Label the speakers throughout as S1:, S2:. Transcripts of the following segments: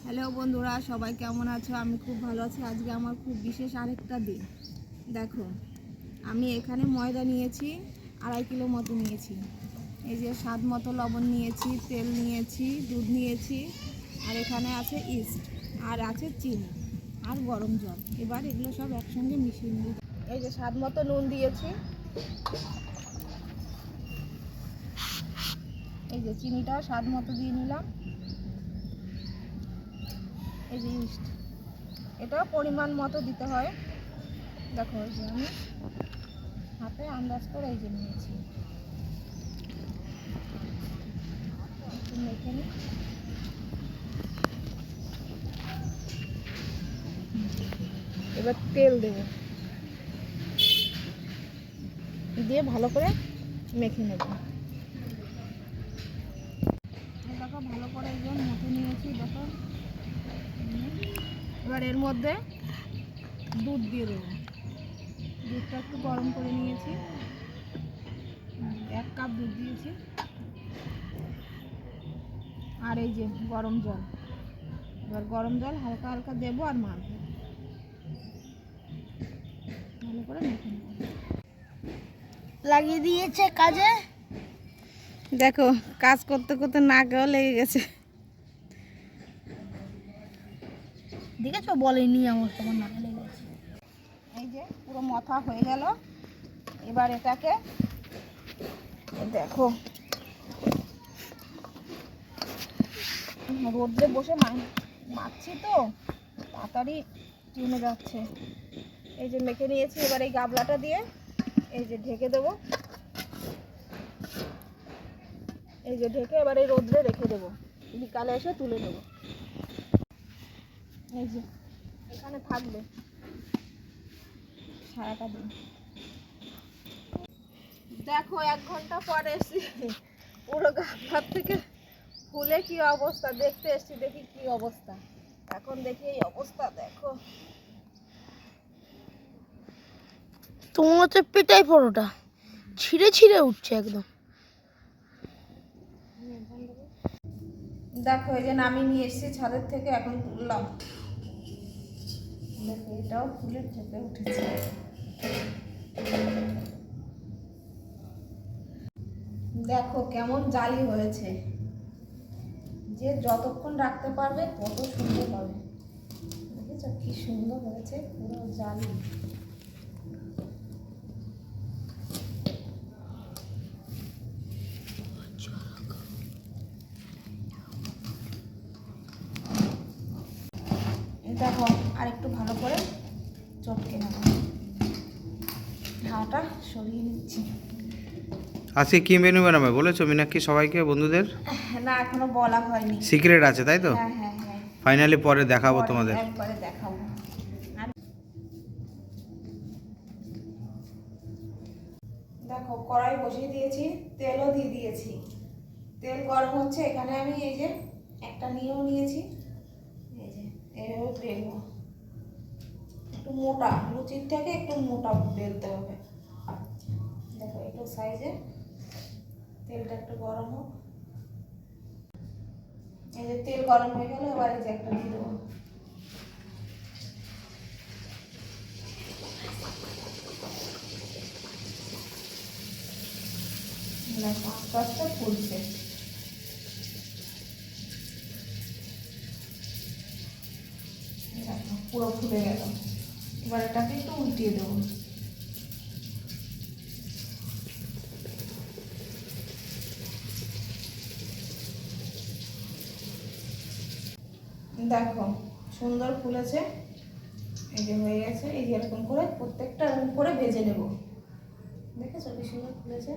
S1: Hello বন্ধুরা, সবাই কেমন আছো? আমি খুব ভালো আছি। আজকে আমার খুব বিশেষ আরেকটা দিন। দেখো, আমি এখানে ময়দা নিয়েছি, 2.5 কিলো মতো নিয়েছি। এই যে স্বাদ মতো লবণ নিয়েছি, তেল নিয়েছি, দুধ নিয়েছি, আর এখানে আছে ইস্ট, আর আছে চিনি, আর গরম জল। এবার এগুলো সব একসঙ্গে মিশিয়ে নিই। এই যে স্বাদ মতো নুন দিয়েছি, এই যে চিনিটাও স্বাদ মতো দিয়ে নিলাম, এই যে ইস্ট, এটাও পরিমাণ মতো দিতে হয়। দেখো, এই যে আমি হাতে আন্দাজ করে এই যে নিয়েছি, একটু মেখে নিই। এবার তেল দেবো, দিয়ে ভালো করে মেখে নেব। দেখো, ভালো করে এই যে মেখে নিয়েছি। দেখো, এবার এর মধ্যে দুধ দিয়ে দেবো। দুধটা একটু গরম করে নিয়েছি, 1 কাপ দুধ দিয়েছি। আর এই যে গরম জল, এবার গরম জল হালকা হালকা দেবো আর মাখবো, ভালো করে মেখে নেব।
S2: লাগিয়ে দিয়েছে কাজে।
S1: দেখো, কাজ করতে করতে নাকেও লেগে গেছে।
S2: দেখেছো, বলেনি আমার, তোমার নাকে লেগে গেছে।
S1: এই যে পুরো মাথা হয়ে গেল। এবার এটাকে দেখো, রোদ্রে বসে মাখছি তো তাড়াতাড়ি জমে যাচ্ছে। এই যে মেখে নিয়েছি, এবার এই গাবলাটা দিয়ে এই যে ঢেকে দেবো। এই যে ঢেকে এবার এই রোদ্রে রেখে দেবো, বিকালে এসে তুলে নেবো। এই যে এখানে থাকবে সারাটা দিন। দেখো, 1 ঘন্টা পরে এসছি, পুরো গাবলার থেকে ফুলে কি অবস্থা। দেখতে এসছি, দেখি কি অবস্থা। এখন দেখি এই অবস্থা। দেখো,
S2: তোমার হচ্ছে পেটাই পরোটা, ছিঁড়ে ছিঁড়ে উঠছে একদম।
S1: দেখো এই যে নামিয়ে নিয়ে এসছি ছাদের থেকে, এখন তুললাম। দেখো, এটাও ফুলে চেপে উঠেছে। দেখো কেমন জালি হয়েছে। যে যতক্ষণ রাখতে পারবে তত সুন্দর হবে। দেখেছো কি সুন্দর হয়েছে, পুরো জালি। দেখো, আর একটু ভালো করে চটকে নেব, হাওয়াটা সরিয়ে নিচ্ছি।
S3: আজকে কি মেনু বানাবে বলেছো মীনাক্ষী সবাইকে, বন্ধুদের?
S1: না, এখনো বলা হয়নি।
S3: সিক্রেট আছে তাই তো?
S1: হ্যাঁ হ্যাঁ হ্যাঁ,
S3: ফাইনালি পরে দেখাবো
S1: পরে
S3: তোমাদের।
S1: একবারে দেখাবো। দেখো, কড়াই বসিয়ে দিয়েছি, তেলও দিয়ে দিয়েছি। তেল গরম হচ্ছে, এখানে আমি এই যে একটা নিয়েও নিয়েছি। এই যে এভাবে বেলবো, একটু মোটা, লুচির থেকে একটু মোটা বেলতে হবে। দেখো, একটু সাইজে, তেলটা একটু গরম হোক। এই যে তেল গরম হয়ে গেল, এবার এই যে একটা দিয়ে দেবো। দেখো, আস্তে আস্তে ফুলছে। দেখো, পুরো ফুলে গেল। এবার এটাকে একটু উল্টিয়ে দেবো। দেখো, সুন্দর ফুলেছে। এই যে হয়ে গেছে। এই যে এরকম করে প্রত্যেকটা এরকম করে ভেজে নেব। দেখেছো কি সুন্দর ফুলেছে।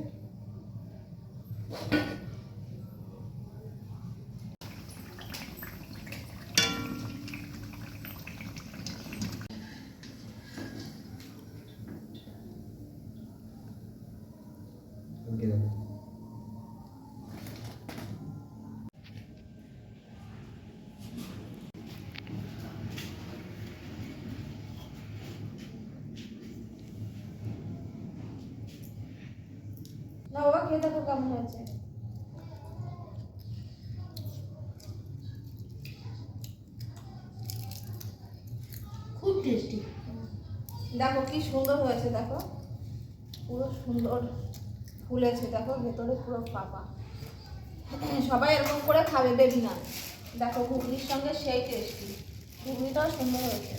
S1: না বাবা, খেয়ে দেখো কেমন হয়েছে।
S2: টেস্টি।
S1: দেখো কি সুন্দর হয়েছে, দেখো পুরো সুন্দর ফুলেছে, দেখো ভেতরে পুরো ফাঁপা। সবাই এরকম করে খাবে, দেবি না। দেখো ঘুগনির সঙ্গে সেই টেস্টি, ঘুগনিটাও সুন্দর হয়েছে।